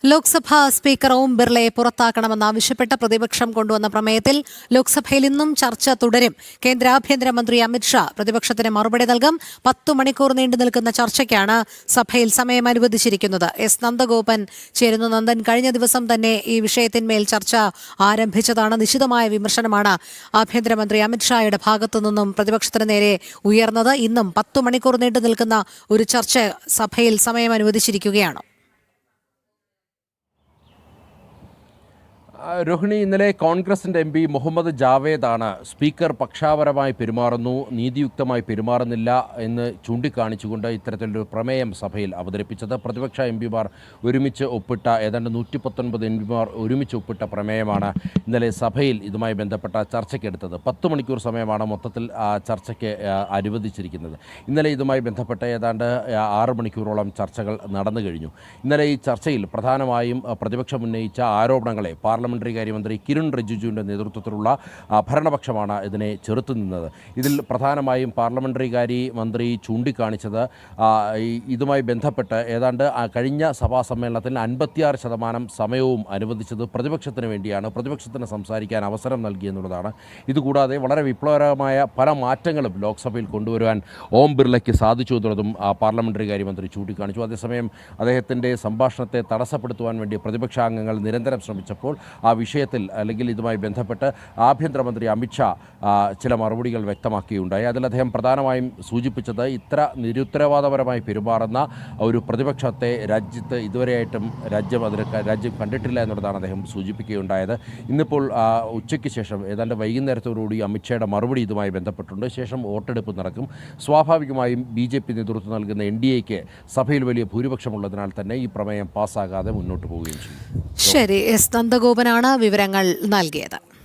Lok Sabha speaker ഓം ബിർളയെ പുറത്താക്കണമെന്നാവശ്യപ്പെട്ട പ്രതിപക്ഷം കൊണ്ടുവന്ന പ്രമേയത്തിൽ ലോക്സഭയിൽ ഇന്നും ചർച്ച തുടരും. കേന്ദ്ര ആഭ്യന്തരമന്ത്രി അമിത്ഷാ പ്രതിപക്ഷത്തിന് മറുപടി നൽകും. 10 മണിക്കൂർ നീണ്ടു നിൽക്കുന്ന ചർച്ചയ്ക്കാണ് സഭയിൽ സമയം അനുവദിച്ചിരിക്കുന്നത്. എസ് നന്ദഗോപൻ ചേരുന്നു. നന്ദൻ, കഴിഞ്ഞ ദിവസം തന്നെ ഈ വിഷയത്തിന്മേൽ ചർച്ച ആരംഭിച്ചതാണ്. നിശിതമായ വിമർശനമാണ് ആഭ്യന്തരമന്ത്രി അമിത്ഷായുടെ ഭാഗത്തു നിന്നും പ്രതിപക്ഷത്തിന് നേരെ ഉയർന്നത്. ഇന്നും 10 മണിക്കൂർ നീണ്ടു നിൽക്കുന്ന ഒരു ചർച്ച സഭയിൽ സമയം അനുവദിച്ചിരിക്കുകയാണ്. രോഹിണി, ഇന്നലെ കോൺഗ്രസിൻ്റെ എം പി മുഹമ്മദ് ജാവേദാണ് സ്പീക്കർ പക്ഷാപരമായി പെരുമാറുന്നു, നീതിയുക്തമായി പെരുമാറുന്നില്ല എന്ന് ചൂണ്ടിക്കാണിച്ചുകൊണ്ട് ഇത്തരത്തിലൊരു പ്രമേയം സഭയിൽ അവതരിപ്പിച്ചത്. പ്രതിപക്ഷ എം പിമാർ ഒരുമിച്ച് ഒപ്പിട്ട ഏതാണ്ട് 119 എം പിമാർ ഒരുമിച്ച് ഒപ്പിട്ട പ്രമേയമാണ് ഇന്നലെ സഭയിൽ ഇതുമായി ബന്ധപ്പെട്ട ചർച്ചയ്ക്കെടുത്തത്. 10 മണിക്കൂർ സമയമാണ് മൊത്തത്തിൽ ചർച്ചയ്ക്ക് അനുവദിച്ചിരിക്കുന്നത്. ഇന്നലെ ഇതുമായി ബന്ധപ്പെട്ട് ഏതാണ്ട് 6 മണിക്കൂറോളം ചർച്ചകൾ നടന്നു കഴിഞ്ഞു. ഇന്നലെ ഈ ചർച്ചയിൽ പ്രധാനമായും പ്രതിപക്ഷം ഉന്നയിച്ച ആരോപണങ്ങളെ പാർലമെന്ററി കാര്യമന്ത്രി കിരൺ റിജിജുവിൻ്റെ നേതൃത്വത്തിലുള്ള ഭരണപക്ഷമാണ് ഇതിനെ ചെറുത്തുനിന്നത്. ഇതിൽ പ്രധാനമായും പാർലമെന്ററി കാര്യ മന്ത്രി ചൂണ്ടിക്കാണിച്ചത് ഇതുമായി ബന്ധപ്പെട്ട് ഏതാണ്ട് കഴിഞ്ഞ സഭാ സമ്മേളനത്തിൽ 56% സമയവും അനുവദിച്ചത് പ്രതിപക്ഷത്തിന് വേണ്ടിയാണ്, പ്രതിപക്ഷത്തിന് സംസാരിക്കാൻ അവസരം നൽകിയെന്നുള്ളതാണ്. ഇതുകൂടാതെ വളരെ വിപ്ലവകരമായ പല മാറ്റങ്ങളും ലോക്സഭയിൽ കൊണ്ടുവരുവാൻ ഓം ബിർളയ്ക്ക് സാധിച്ചു എന്നുള്ളതും പാർലമെന്ററി കാര്യമന്ത്രി ചൂണ്ടിക്കാണിച്ചു. അതേസമയം അദ്ദേഹത്തിൻ്റെ സംഭാഷണത്തെ തടസ്സപ്പെടുത്തുവാൻ വേണ്ടി പ്രതിപക്ഷാംഗങ്ങൾ നിരന്തരം ശ്രമിച്ചപ്പോൾ ആ വിഷയത്തിൽ അല്ലെങ്കിൽ ഇതുമായി ബന്ധപ്പെട്ട് ആഭ്യന്തരമന്ത്രി അമിത്ഷാ ചില മറുപടികൾ വ്യക്തമാക്കുകയുണ്ടായി. അതിൽ അദ്ദേഹം പ്രധാനമായും സൂചിപ്പിച്ചത് ഇത്ര നിരുത്തരവാദപരമായി പെരുമാറുന്ന ഒരു പ്രതിപക്ഷത്തെ രാജ്യത്ത് ഇതുവരെയായിട്ടും രാജ്യം കണ്ടിട്ടില്ല എന്നുള്ളതാണ് അദ്ദേഹം സൂചിപ്പിക്കുകയുണ്ടായത്. ഇന്നിപ്പോൾ ഉച്ചയ്ക്ക് ശേഷം ഏതാണ്ട് വൈകുന്നേരത്തോടുകൂടി അമിത്ഷായുടെ മറുപടി ഇതുമായി ബന്ധപ്പെട്ടുണ്ട്. ശേഷം വോട്ടെടുപ്പ് നടക്കും. സ്വാഭാവികമായും BJP നേതൃത്വം നൽകുന്ന NDAക്ക് സഭയിൽ വലിയ ഭൂരിപക്ഷമുള്ളതിനാൽ തന്നെ ഈ പ്രമേയം പാസ്സാകാതെ മുന്നോട്ട് പോവുകയും ചെയ്യും. ശരി, എസ് നന്ദഗോപനാണ് വിവരങ്ങൾ നൽകിയത്.